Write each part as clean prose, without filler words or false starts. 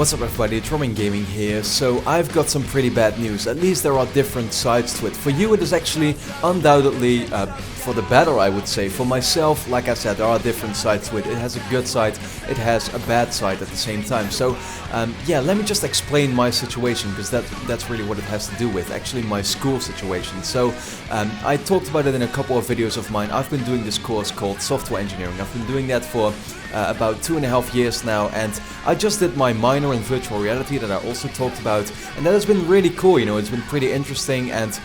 What's up everybody, it's RobinGaming here. So I've got some pretty bad news. At least there are different sides to it. For you it is actually undoubtedly for the better, I would say. For myself, like I said, there are different sides to it. It has a good side, it has a bad side at the same time. So yeah, let me just explain my situation, because that's really what it has to do with, actually my school situation. So I talked about it in a couple of videos of mine. I've been doing this course called software engineering. I've been doing that for about 2.5 years now, and I just did my minor in virtual reality that I also talked about, and that has been really cool. You know, it's been pretty interesting, and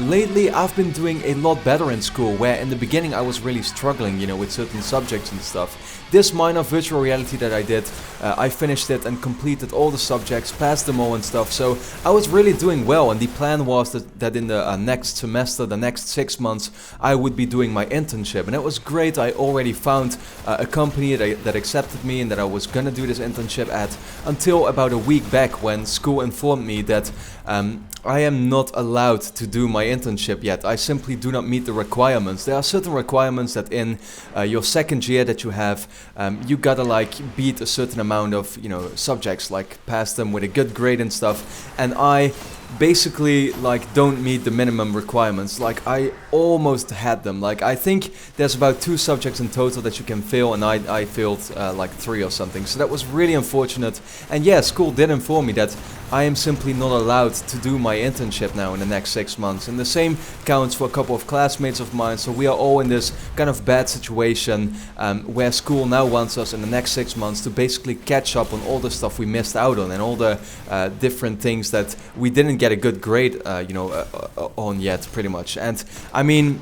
lately I've been doing a lot better in school, where in the beginning I was really struggling, you know, with certain subjects and stuff. This minor virtual reality that I did, I finished it and completed all the subjects, passed them all and stuff, so I was really doing well, and the plan was that in the next semester, the next 6 months, I would be doing my internship, and it was great. I already found a company that accepted me and that I was gonna do this internship at, until about a week back when school informed me that I am not allowed to do my internship yet. I simply do not meet the requirements. There are certain requirements that in your second year that you have, you gotta like beat a certain amount of, you know, subjects, like pass them with a good grade and stuff, and I basically like don't meet the minimum requirements. Like I almost had them. Like I think there's about 2 subjects in total that you can fail, and I failed like 3 or something, so that was really unfortunate. And yeah, school did inform me that I am simply not allowed to do my internship now in the next 6 months, and the same counts for a couple of classmates of mine. So we are all in this kind of bad situation where school now wants us in the next 6 months to basically catch up on all the stuff we missed out on, and all the different things that we didn't get a good grade on yet, pretty much. And I mean,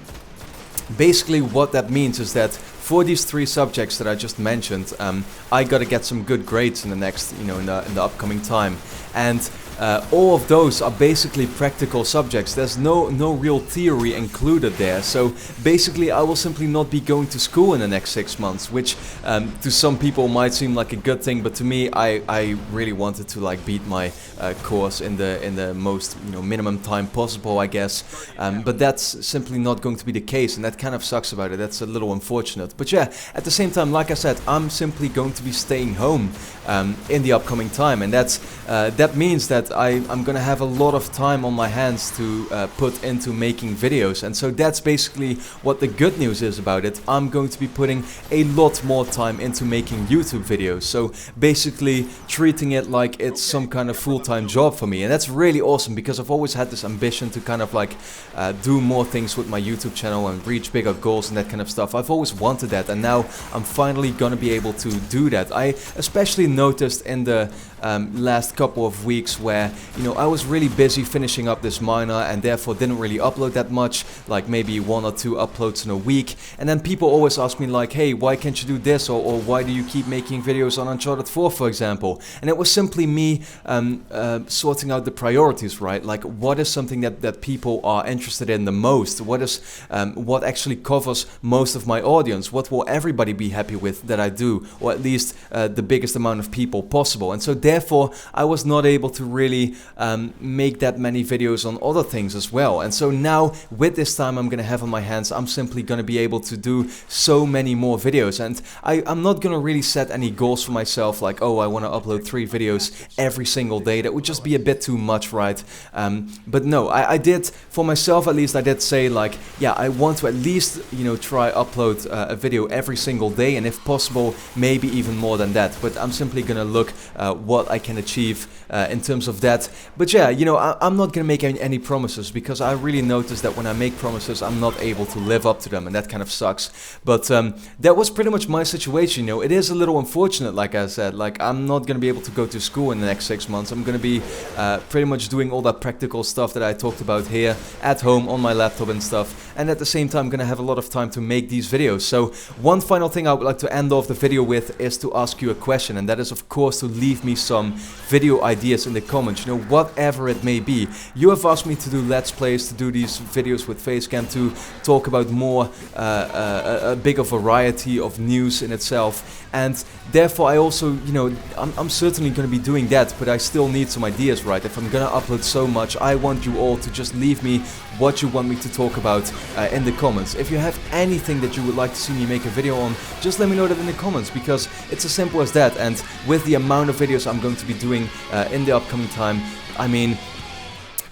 basically what that means is that for these 3 subjects that I just mentioned, I gotta get some good grades in the next, you know, in the upcoming time. And all of those are basically practical subjects. There's no real theory included there. So basically I will simply not be going to school in the next 6 months, which to some people might seem like a good thing, but to me I really wanted to like beat my course in the most, you know, minimum time possible, I guess. But that's simply not going to be the case, and that kind of sucks about it. That's a little unfortunate. But yeah, at the same time, like I said, I'm simply going to be staying home in the upcoming time, and that means that I'm gonna have a lot of time on my hands to put into making videos. And so that's basically what the good news is about it. I'm going to be putting a lot more time into making YouTube videos, so basically treating it like it's some kind of full-time job for me. And that's really awesome, because I've always had this ambition to kind of like do more things with my YouTube channel and reach bigger goals and that kind of stuff. I've always wanted that, and now I'm finally gonna be able to do that. I especially noticed in the last couple of weeks where, you know, I was really busy finishing up this minor, and therefore didn't really upload that much, like maybe 1 or 2 uploads in a week. And then people always ask me like, hey, why can't you do this, or why do you keep making videos on Uncharted 4, for example? And it was simply me sorting out the priorities, right? Like, what is something that people are interested in the most? What actually covers most of my audience? What will everybody be happy with that I do, or at least the biggest amount of people possible? And so therefore I was not able to really make that many videos on other things as well. And so now with this time I'm gonna have on my hands, I'm simply gonna be able to do so many more videos. And I'm not gonna really set any goals for myself, like, oh, I want to upload 3 videos every single day. That would just be a bit too much, right? But no, I did, for myself at least, I did say like, yeah, I want to at least, you know, try upload a video every single day, and if possible maybe even more than that. But I'm simply gonna look what I can achieve in terms of that. But yeah, you know, I'm not gonna make any promises, because I really noticed that when I make promises I'm not able to live up to them, and that kind of sucks. But that was pretty much my situation. You know, it is a little unfortunate, like I said. Like, I'm not gonna be able to go to school in the next 6 months. I'm gonna be pretty much doing all that practical stuff that I talked about here at home on my laptop and stuff, and at the same time I'm gonna have a lot of time to make these videos. So one final thing I would like to end off the video with is to ask you a question, and that is of course to leave me some video ideas in the comments, you know, whatever it may be. You have asked me to do Let's Plays, to do these videos with Facecam, to talk about more, a bigger variety of news in itself, and therefore I also, you know, I'm certainly going to be doing that, but I still need some ideas, right? If I'm going to upload so much, I want you all to just leave me what you want me to talk about in the comments. If you have anything that you would like to see me make a video on, just let me know that in the comments, because it's as simple as that. And with the amount of videos I'm going to be doing in the upcoming time, I mean,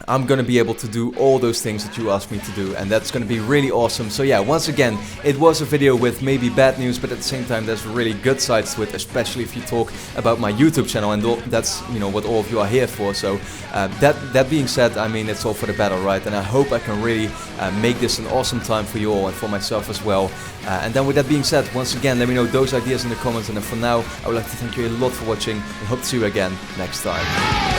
I'm gonna be able to do all those things that you asked me to do, and that's gonna be really awesome. So yeah, once again, it was a video with maybe bad news, but at the same time there's really good sides to it, especially if you talk about my YouTube channel, and that's, you know, what all of you are here for. So that being said, I mean, it's all for the better, right? And I hope I can really make this an awesome time for you all and for myself as well. And then with that being said, once again, let me know those ideas in the comments, and then for now, I would like to thank you a lot for watching and hope to see you again next time.